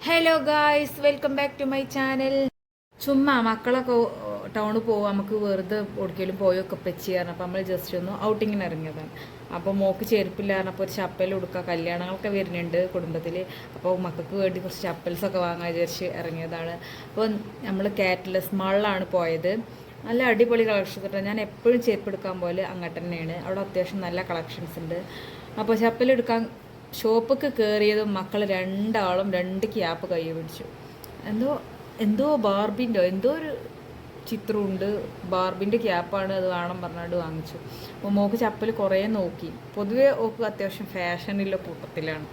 Hello guys, welcome back to my channel. ചുമ്മാ മക്കളൊക്കെ ടൗണിൽ പോകും, നമുക്ക് വെറുതെ ഒരിക്കലും പോയൊക്കെ പെച്ചിയായിരുന്നു. അപ്പോൾ നമ്മൾ ജസ്റ്റ് ഒന്ന് ഔട്ടിങ്ങിന് ഇറങ്ങിയതാണ്. അപ്പോൾ മോക്ക് ചെരുപ്പില്ലായിരുന്നു. അപ്പോൾ ഒരു ചപ്പൽ കൊടുക്കുക, കല്യാണങ്ങളൊക്കെ വരുന്നുണ്ട് കുടുംബത്തിൽ. അപ്പോൾ മക്കൾക്ക് വേണ്ടി കുറച്ച് ചപ്പൽസൊക്കെ വാങ്ങാൻ വിചാരിച്ച് ഇറങ്ങിയതാണ്. അപ്പോൾ നമ്മൾ കാറ്റ്ലെസ് മാളിലാണ് പോയത്. നല്ല അടിപൊളി കളക്ഷൻസ് കിട്ടും. ഞാൻ എപ്പോഴും ചെരുപ്പ് എടുക്കാൻ പോലെ അങ്ങോട്ട് തന്നെയാണ്. അവിടെ അത്യാവശ്യം നല്ല കളക്ഷൻസ് ഉണ്ട്. അപ്പോൾ ചപ്പലെടുക്കാൻ ഷോപ്പൊക്കെ കയറിയതും മക്കൾ രണ്ടാളും രണ്ട് ക്യാപ്പ് കൈ പിടിച്ചു. എന്തോ എന്തോ ബാർബിൻ്റെ എന്തോ ഒരു ചിത്രമുണ്ട്, ബാർബിൻ്റെ ക്യാപ്പാണ്, അത് വേണം പറഞ്ഞാണ്ട് വാങ്ങിച്ചു. അപ്പോൾ മോക്ക് ചപ്പൽ കുറേ നോക്കി. പൊതുവേ ഓക്ക് അത്യാവശ്യം ഫാഷനുള്ള കൂട്ടത്തിലാണ്.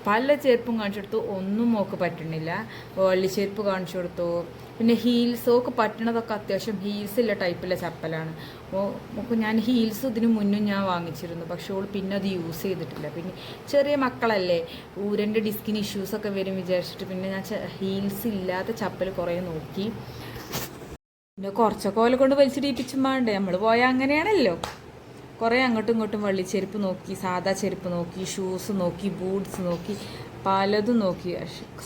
പല ചെരുപ്പും കാണിച്ചു കൊടുത്തു, ഒന്നും മോക്ക് പറ്റണില്ല. വള്ളിച്ചെരുപ്പ് കാണിച്ചു കൊടുത്തു. പിന്നെ ഹീൽസൊക്കെ പറ്റണതൊക്കെ അത്യാവശ്യം ഹീൽസുള്ള ടൈപ്പിലെ ചപ്പലാണ്. അപ്പോൾ ഞാൻ ഹീൽസ് ഇതിന് മുന്നും ഞാൻ വാങ്ങിച്ചിരുന്നു, പക്ഷേ ഓൾ പിന്നെ അത് യൂസ് ചെയ്തിട്ടില്ല. പിന്നെ ചെറിയ മക്കളല്ലേ, ഊരൻ്റെ ഡിസ്കിന് ഇഷ്യൂസൊക്കെ വരും വിചാരിച്ചിട്ട് പിന്നെ ഞാൻ ഹീൽസ് ഇല്ലാത്ത ചപ്പൽ കുറേ നോക്കി. പിന്നെ കുറച്ചൊക്കെ ഓലെ കൊണ്ട് വലിച്ചിടിപ്പിച്ചും വേണ്ടേ, നമ്മൾ പോയാൽ അങ്ങനെയാണല്ലോ. കുറേ അങ്ങോട്ടും ഇങ്ങോട്ടും വള്ളിച്ചെരുപ്പ് നോക്കി, സാദാ ചെരുപ്പ് നോക്കി, ഷൂസ് നോക്കി, ബൂട്ട്സ് നോക്കി, പലതും നോക്കി.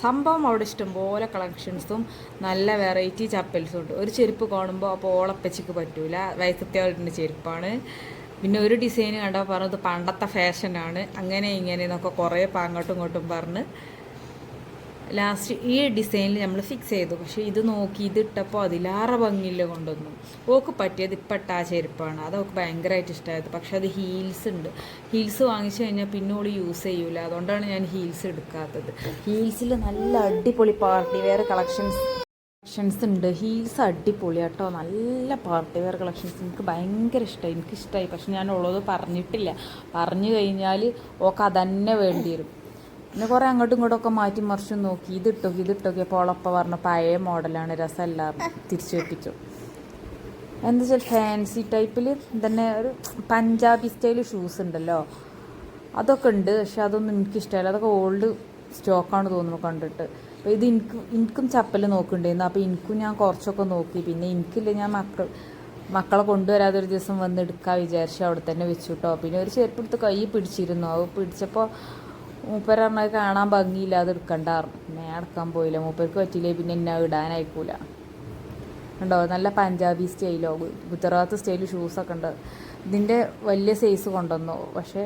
സംഭവം അവിടെ ഇഷ്ടംപോലെ കളക്ഷൻസും നല്ല വെറൈറ്റി ചപ്പൽസും ഉണ്ട്. ഒരു ചെരുപ്പ് കാണുമ്പോൾ അപ്പോൾ ഓളപ്പച്ചയ്ക്ക് പറ്റൂല, വയസ്സത്യാളുടെ ചെരുപ്പാണ്. പിന്നെ ഒരു ഡിസൈൻ കണ്ടാൽ പറഞ്ഞത് പണ്ടത്തെ ഫാഷനാണ്, അങ്ങനെ ഇങ്ങനെ എന്നൊക്കെ കുറേ അങ്ങോട്ടും ഇങ്ങോട്ടും പറഞ്ഞ് ലാസ്റ്റ് ഈ ഡിസൈനിൽ നമ്മൾ ഫിക്സ് ചെയ്തു. പക്ഷേ ഇത് നോക്കി ഇതിട്ടപ്പോൾ അതിലാറെ ഭംഗിയില്ല കൊണ്ടൊന്നും. ഓക്ക് പറ്റിയത് ഇപ്പം ആ ചെരുപ്പാണ്, അതൊക്കെ ഭയങ്കരമായിട്ട് ഇഷ്ടമായത്. പക്ഷെ അത് ഹീൽസ് ഉണ്ട്. ഹീൽസ് വാങ്ങിച്ചു കഴിഞ്ഞാൽ പിന്നെ ഓള് യൂസ് ചെയ്യൂല, അതുകൊണ്ടാണ് ഞാൻ ഹീൽസ് എടുക്കാത്തത്. ഹീൽസിൽ നല്ല അടിപൊളി പാർട്ടി വെയർ കളക്ഷൻസ് ഉണ്ട്. ഹീൽസ് അടിപൊളി കേട്ടോ, നല്ല പാർട്ടി വെയർ കളക്ഷൻസ് എനിക്ക് ഭയങ്കര ഇഷ്ടമായി, എനിക്കിഷ്ടമായി. പക്ഷെ ഞാൻ ഉള്ളത് പറഞ്ഞിട്ടില്ല, പറഞ്ഞു കഴിഞ്ഞാൽ ഓക്ക് അതന്നെ വേണ്ടി വരും. പിന്നെ കുറേ അങ്ങോട്ടും ഇങ്ങോട്ടൊക്കെ മാറ്റി മറിച്ചും നോക്കി, ഇതിട്ടോക്കി അപ്പോൾ ഓളപ്പ പറഞ്ഞ പഴയ മോഡലാണ്, രസമല്ല, തിരിച്ചു വെപ്പിച്ചു. എന്താ വെച്ചാൽ ഫാൻസി ടൈപ്പിൽ തന്നെ ഒരു പഞ്ചാബി സ്റ്റൈൽ ഷൂസ് ഉണ്ടല്ലോ, അതൊക്കെ ഉണ്ട്. പക്ഷെ അതൊന്നും എനിക്കിഷ്ടമല്ല, അതൊക്കെ ഓൾഡ് സ്റ്റോക്കാണ് തോന്നുന്നു കണ്ടിട്ട്. അപ്പോൾ ഇത് എനിക്കും ചപ്പൽ നോക്കുന്നുണ്ടായിരുന്നു. അപ്പോൾ എനിക്കും ഞാൻ കുറച്ചൊക്കെ നോക്കി. പിന്നെ എനിക്കില്ല, ഞാൻ മക്കളെ കൊണ്ടുവരാതെ ഒരു ദിവസം വന്ന് എടുക്കാൻ വിചാരിച്ചു, അവിടെ തന്നെ വെച്ചു കേട്ടോ. പിന്നെ ഒരു ചെരുപ്പെടുത്ത് കൈ പിടിച്ചിരുന്നു, അത് പിടിച്ചപ്പോൾ മൂപ്പർ പറഞ്ഞത് കാണാൻ ഭംഗിയില്ല, അത് എടുക്കണ്ടായിരുന്നു. പിന്നെ ഞാൻ എടുക്കാൻ പോയില്ല, മൂപ്പർക്ക് പറ്റിയില്ലേ, പിന്നെ എന്നെ ഇടാനായിക്കൂല. ഉണ്ടോ നല്ല പഞ്ചാബി സ്റ്റൈലോ ഗുജറാത്ത് സ്റ്റൈൽ ഷൂസൊക്കെ ഉണ്ട്. ഇതിൻ്റെ വലിയ സൈസ് കൊണ്ടുവന്നു, പക്ഷേ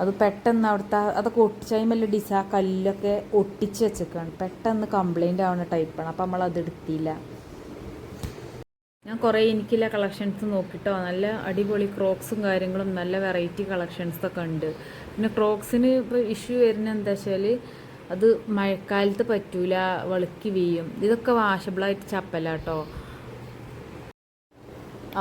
അത് പെട്ടെന്ന് അവിടുത്തെ അതൊക്കെ ഒട്ടിച്ചതിമല്ല കല്ലൊക്കെ ഒട്ടിച്ച് വെച്ചേക്കാണ്, പെട്ടെന്ന് കംപ്ലൈൻ്റ് ആവുന്ന ടൈപ്പാണ്. അപ്പം നമ്മളത് എടുത്തില്ല. ഞാൻ കുറേ എനിക്കില്ല കളക്ഷൻസ് നോക്കിയിട്ടോ, നല്ല അടിപൊളി ക്രോക്സും കാര്യങ്ങളും നല്ല വെറൈറ്റി കളക്ഷൻസൊക്കെ ഉണ്ട്. പിന്നെ ക്രോക്സിന് ഇപ്പോൾ ഇഷ്യൂ വരുന്നത് എന്താ വെച്ചാൽ അത് മഴക്കാലത്ത് പറ്റൂല, വെളുക്കി വീഴും. ഇതൊക്കെ വാഷബിളായിട്ട് ചപ്പലാട്ടോ.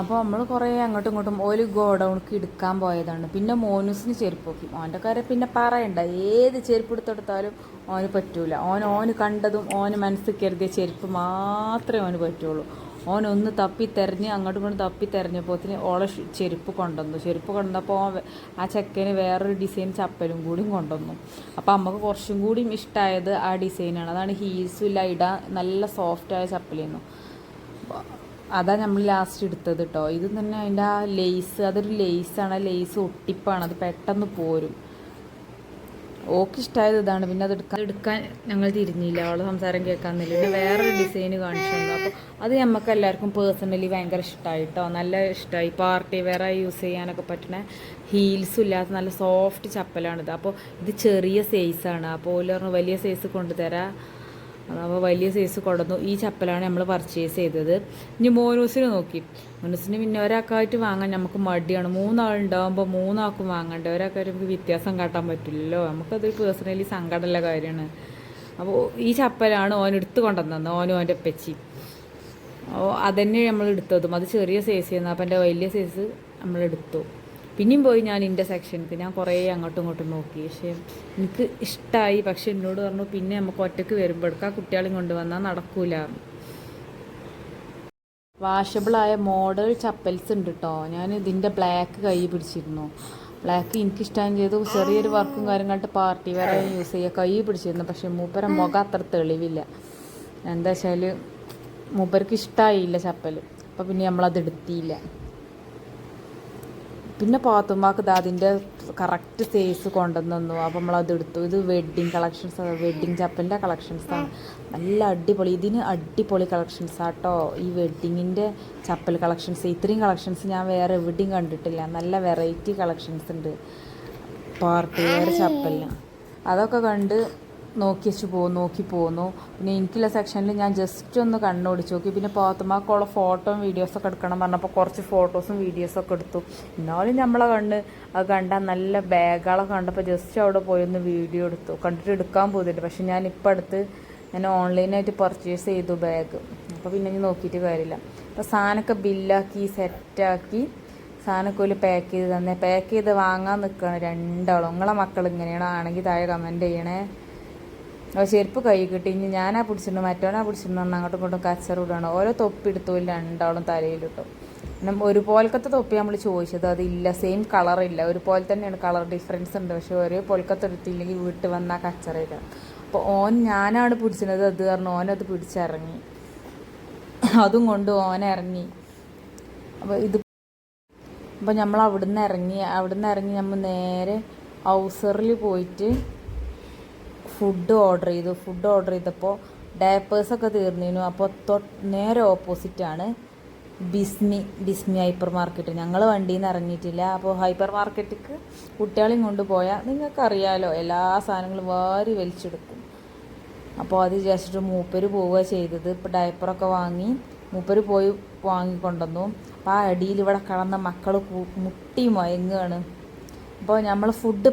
അപ്പോൾ നമ്മൾ കുറേ അങ്ങോട്ടും ഇങ്ങോട്ടും ഒരു ഗോഡൗണിക്ക് എടുക്കാൻ പോയതാണ്. പിന്നെ മോനൂസിന് ചെരുപ്പ് നോക്കി, ഓൻ്റെ കാര്യം പിന്നെ പറയണ്ട, ഏത് ചെരുപ്പ് എടുത്തെടുത്താലും ഓന് പറ്റൂല. ഓന് കണ്ടതും ഓന് മനസ്സിൽ കരുതിയ ചെരുപ്പ് മാത്രമേ ഓന് പറ്റുള്ളൂ. ഓനൊന്ന് തപ്പിത്തെരഞ്ഞ് അങ്ങോട്ടും ഇങ്ങോട്ടും തപ്പിത്തെരഞ്ഞപ്പോത്തിന് ഓളെ ചെരുപ്പ് കൊണ്ടുവന്നപ്പോൾ ആ ചെക്കന് വേറൊരു ഡിസൈൻ ചപ്പലും കൂടിയും കൊണ്ടുവന്നു. അപ്പോൾ നമുക്ക് കുറച്ചും കൂടിയും ഇഷ്ടമായത് ആ ഡിസൈനാണ്. അതാണ് ഹീൽസും ഇല്ല, ഇടാൻ നല്ല സോഫ്റ്റായ ചപ്പലായിരുന്നു. അതാണ് നമ്മൾ ലാസ്റ്റ് എടുത്തത് കേട്ടോ. ഇത് തന്നെ അതിൻ്റെ ആ ലേസ്, അതൊരു ലേസാണ്, ആ ലേസ് ഒട്ടിപ്പാണ്, അത് പെട്ടെന്ന് പോരും. ഓക്ക് ഇഷ്ടമായത് ഇതാണ്. പിന്നെ അത് എടുക്കാൻ ഞങ്ങൾ തിരിഞ്ഞില്ല, അവളെ സംസാരം കേൾക്കാന്നില്ല. പിന്നെ വേറൊരു ഡിസൈൻ കാണിച്ചു തന്നു. അപ്പോൾ അത് നമുക്ക് എല്ലാവർക്കും പേഴ്സണലി ഭയങ്കര ഇഷ്ടമായി കേട്ടോ, നല്ല ഇഷ്ടമായി. പാർട്ടി വെയറായി യൂസ് ചെയ്യാനൊക്കെ പറ്റുന്ന ഹീൽസും ഇല്ലാത്ത നല്ല സോഫ്റ്റ് ചപ്പലാണിത്. അപ്പോൾ ഇത് ചെറിയ സൈസാണ്, അപ്പോൾ ഓല് പറഞ്ഞു വലിയ സൈസ് കൊണ്ടുതരാം. അപ്പോൾ വലിയ സൈസ് കൊണ്ടുവന്നു. ഈ ചപ്പലാണ് നമ്മൾ പർച്ചേസ് ചെയ്തത്. ഇനി മോനൂസിന് നോക്കി, മോനൂസിന് പിന്നെ ഒരാൾക്കായിട്ട് വാങ്ങാൻ നമുക്ക് മടിയാണ്. മൂന്നാളുണ്ടാകുമ്പോൾ മൂന്നാൾക്കും വാങ്ങണ്ടേ, ഒരാൾക്കായിട്ട് നമുക്ക് വ്യത്യാസം കാട്ടാൻ പറ്റില്ലല്ലോ, നമുക്കത് പേഴ്സണലി സങ്കടമുള്ള കാര്യമാണ്. അപ്പോൾ ഈ ചപ്പലാണ് ഓൻ എടുത്ത് കൊണ്ടുവന്നത്, ഓനും ഓൻ്റെ അപ്പച്ചി. അപ്പോൾ അതന്നെ നമ്മൾ എടുത്തതും, അത് ചെറിയ സൈസ് ചെയ്യുന്നത്. അപ്പം എൻ്റെ വലിയ സൈസ് നമ്മളെടുത്തു. പിന്നെയും പോയി ഞാൻ എൻ്റെ സെക്ഷനിക്ക് ഞാൻ കുറേ അങ്ങോട്ടും ഇങ്ങോട്ടും നോക്കി, പക്ഷേ എനിക്ക് ഇഷ്ടമായി. പക്ഷെ എന്നോട് പറഞ്ഞു പിന്നെ നമുക്ക് ഒറ്റയ്ക്ക് വരുമ്പോഴേക്ക് ആ കുട്ടികളെയും കൊണ്ടുവന്നാൽ നടക്കൂല. വാഷബിളായ മോഡൽ ചപ്പൽസ് ഉണ്ട് കേട്ടോ. ഞാൻ ഇതിൻ്റെ ബ്ലാക്ക് കൈ പിടിച്ചിരുന്നു. ബ്ലാക്ക് എനിക്കിഷ്ടം ചെയ്തു, ചെറിയൊരു വർക്കും കാര്യങ്ങളായിട്ട് പാർട്ടി വെയർ യൂസ് ചെയ്യുക കൈ പിടിച്ചിരുന്നു. പക്ഷേ മൂപ്പര മുഖം അത്ര തെളിവില്ല. എന്താ വെച്ചാൽ മൂപ്പർക്ക് ഇഷ്ടമായില്ല ചപ്പൽ. അപ്പോൾ പിന്നെ നമ്മളത് എടുത്തില്ല. പിന്നെ പാത്തുമ്മാക്ക് ഇത് അതിൻ്റെ കറക്റ്റ് സൈസ് കൊണ്ടുവന്നു. അപ്പോൾ നമ്മളത് എടുത്തു. ഇത് വെഡ്ഡിങ് കളക്ഷൻസ്, വെഡ്ഡിങ് ചപ്പലിൻ്റെ കളക്ഷൻസാണ്. നല്ല അടിപൊളി, ഇതിന് അടിപൊളി കളക്ഷൻസാണ് കേട്ടോ ഈ വെഡ്ഡിങ്ങിൻ്റെ ചപ്പൽ കളക്ഷൻസ്. ഇത്രയും കളക്ഷൻസ് ഞാൻ വേറെ എവിടെയും കണ്ടിട്ടില്ല. നല്ല വെറൈറ്റി കളക്ഷൻസ് ഉണ്ട് പാർട്ടി വെയർ ചപ്പലിന്. അതൊക്കെ കണ്ട് നോക്കി പോന്നു. പിന്നെ എനിക്കുള്ള സെക്ഷനിൽ ഞാൻ ജസ്റ്റ് ഒന്ന് കണ്ണോടിച്ച് നോക്കി. പിന്നെ പാത്തുമ്മാക്കുള്ള ഫോട്ടോയും വീഡിയോസൊക്കെ എടുക്കണം പറഞ്ഞപ്പോൾ കുറച്ച് ഫോട്ടോസും വീഡിയോസൊക്കെ എടുത്തു. എന്നാലും നമ്മളെ അത് കണ്ടാൽ നല്ല ബാഗുകളൊക്കെ കണ്ടപ്പോൾ ജസ്റ്റ് അവിടെ പോയി ഒന്ന് വീഡിയോ എടുത്തു. കണ്ടിട്ട് എടുക്കാൻ പോകുന്നില്ല. പക്ഷെ ഞാൻ ഓൺലൈനായിട്ട് പർച്ചേസ് ചെയ്തു ബാഗ്. അപ്പോൾ പിന്നെ ഇനി നോക്കിയിട്ട് കാര്യമില്ല. അപ്പോൾ സാധനമൊക്കെ ബില്ലാക്കി സെറ്റാക്കി സാധനമൊക്കെ ഒരു പാക്ക് ചെയ്ത് തന്നെ. പാക്ക് ചെയ്ത് വാങ്ങാൻ നിൽക്കുകയാണ് രണ്ടാളും. നിങ്ങളെ മക്കൾ ഇങ്ങനെയാണോ ആണെങ്കിൽ താഴെ കമൻറ്റ് ചെയ്യണേ. അപ്പോൾ ചെരുപ്പ് കൈ കിട്ടി. ഇനി ഞാനാ പിടിച്ചിട്ടുണ്ട് മറ്റോനാ പിടിച്ചിട്ടുണ്ടോ അങ്ങോട്ടും ഇങ്ങോട്ടും കച്ചറൂടാണ്. ഓരോ തൊപ്പി എടുത്തു രണ്ടാളും തലയിലിട്ടു. പിന്നെ ഒരുപോലത്തെ തൊപ്പി നമ്മൾ ചോദിച്ചത് അതില്ല, സെയിം കളറില്ല. ഒരുപോലെ തന്നെയാണ്, കളർ ഡിഫറൻസ് ഉണ്ട്. പക്ഷേ ഒരേ പോലത്തെ എടുത്തില്ലെങ്കിൽ വീട്ടിൽ വന്നാൽ കച്ചറയില്ല. അപ്പോൾ ഞാനാണ് പിടിച്ചിരുന്നത്. അത് കാരണം ഓനത് പിടിച്ചിറങ്ങി. അതും കൊണ്ട് ഇറങ്ങി. അപ്പോൾ നമ്മൾ അവിടുന്ന് ഇറങ്ങി നമ്മൾ നേരെ ഔസറിൽ പോയിട്ട് ഫുഡ് ഓർഡർ ചെയ്തപ്പോൾ ഡയപ്പേഴ്സൊക്കെ തീർന്നിരുന്നു. അപ്പോൾ നേരെ ഓപ്പോസിറ്റാണ് ബിസ്മി ഹൈപ്പർ മാർക്കറ്റ്. ഞങ്ങൾ വണ്ടിയിൽ നിന്ന് ഇറങ്ങിയിട്ടില്ല. അപ്പോൾ ഹൈപ്പർ മാർക്കറ്റിക്ക് കുട്ടികളെയും കൊണ്ടുപോയാൽ നിങ്ങൾക്കറിയാലോ എല്ലാ സാധനങ്ങളും വാരി വലിച്ചെടുക്കും. അപ്പോൾ അത് വിചാരിച്ചിട്ട് മൂപ്പര് പോവുക ചെയ്തത്. ഇപ്പോൾ ഡയപ്പറൊക്കെ വാങ്ങി മൂപ്പര് പോയി വാങ്ങിക്കൊണ്ടുവന്നു. അപ്പോൾ ആ അടിയിൽ ഇവിടെ കിടന്ന മക്കൾ മുട്ടി മയങ്ങുകയാണ്. അപ്പോൾ നമ്മൾ ഫുഡ്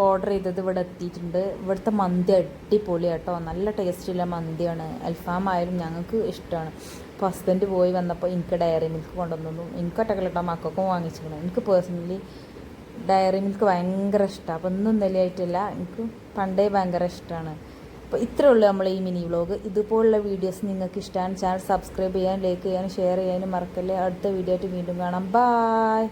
ഓർഡർ ചെയ്തത് ഇവിടെ എത്തിയിട്ടുണ്ട്. ഇവിടുത്തെ മന്തി അടിപൊളി കേട്ടോ, നല്ല ടേസ്റ്റുള്ള മന്തിയാണ്. അൽഫാം ആയാലും ഞങ്ങൾക്ക് ഇഷ്ടമാണ്. അപ്പോൾ ഹസ്ബൻഡ് പോയി വന്നപ്പോൾ എനിക്ക് ഡയറി മിൽക്ക് കൊണ്ടുവന്നു. എനിക്കൊറ്റക്കല്ല കേട്ടോ, മക്കൾക്കും വാങ്ങിച്ചിരുന്നു. എനിക്ക് പേഴ്സണലി ഡയറി മിൽക്ക് ഭയങ്കര ഇഷ്ടമാണ്. അപ്പോൾ ഒന്നും നിലയായിട്ടില്ല, എനിക്ക് പണ്ടേ ഭയങ്കര ഇഷ്ടമാണ്. അപ്പോൾ ഇത്രയേ ഉള്ളൂ നമ്മൾ ഈ മിനി വ്ളോഗ്. ഇതുപോലുള്ള വീഡിയോസ് നിങ്ങൾക്ക് ഇഷ്ടമാണ് ചാനൽ സബ്സ്ക്രൈബ് ചെയ്യാൻ, ലൈക്ക് ചെയ്യാനും ഷെയർ ചെയ്യാനും മറക്കല്ലേ. അടുത്ത വീഡിയോ ആയിട്ട് വീണ്ടും കാണാം. ബായ്.